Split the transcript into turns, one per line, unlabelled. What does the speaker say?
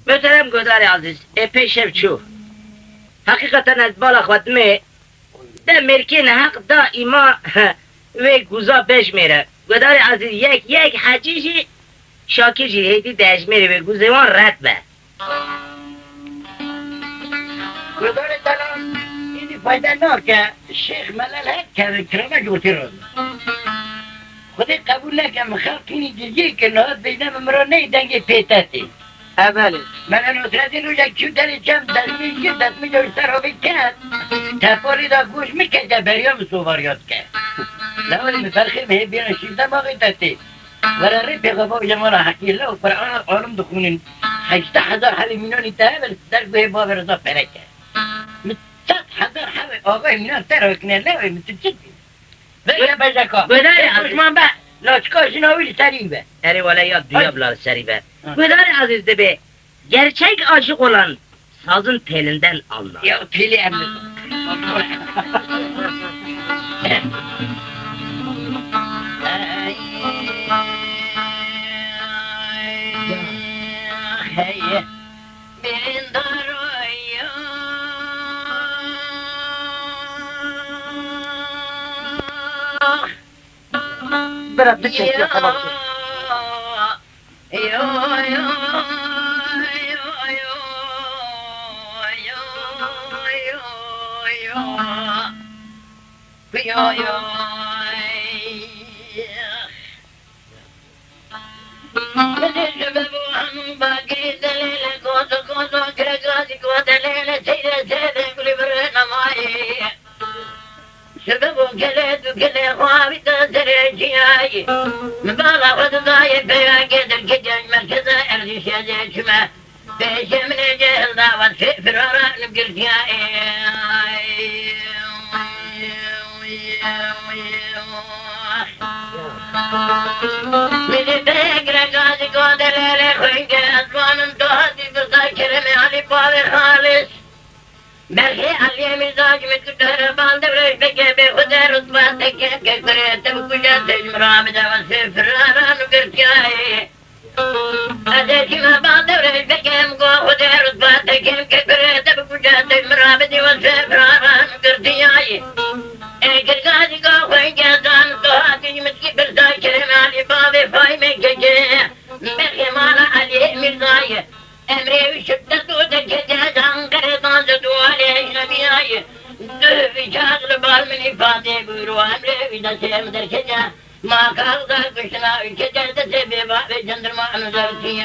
محترم گودار عزیز epey şevçu. Hakikaten az bala xwedime de merkin haq daima ve guza peş mere. Godar aziz yek haciji şakirji heydi dejmeri ve guzevan red be.
Godar dalam ini fayda nake Şeyh Melal hep kerana götürür. Xudi kabul nekem xalqini diyecek ki ne beyne memrane denge petati.
Evveli.
من نصرتی رو یک چو دلی چم دست می جوش سر آبی کرد تفاری دا گوش می که بریم سواریات کرد لولی مفرخی مهی بیرن شیفته باقی تاتی وراره پیغبا جمال حقی الله و فرعان عالم دخونین 8,000 حلی مینانی تاه ولی در گوه باب رضا پره کرد 100,000 حلی آقای مینان تر وکنه لولی متجدی بگه بجکا
Godar
با لاچکاش ناویل سریبه
eri valla ya duyablar seribe. Godar aziz de be. Gerçek aşık olan sazın telinden anlar.
Ya pili emmi
Bırak bir çekiyor tamam.
سبب كلاد وكلا خوابي تزرجياي مبالغ وضاي بياقد الكجاج مركزة أرضي شادي شما بيش من الجهل دعوة فرارا نبقرتياي من بيقرا قاضي قادر ليلة خوينك أسوان انتهاتي برطا كرمي علي باوي خالص مرحي علي مزاج متكتر بالدبرش بكي بخدا رطبة تكي كريت بكجا تجمرا مدوان سفرارا نقرتياي أدتي ما بالدبرش بكي مقو خدا رطبة تكي كريت بكجا تجمرا مدوان سفرارا نقرتياي كرقاتي قو خوين جازان طهاتي متكي برزا كرم علي بابي فاي مكجي مرحي مالا علي مزاج أمري وشدت وتكجازان قرطان زدوالي نبياي دهبي شاغل بالمني فاتي بيرو أمري ودا سيم دركجا ما قال ذا كشنا وكجا تسبي بابي جندر ما نزلتي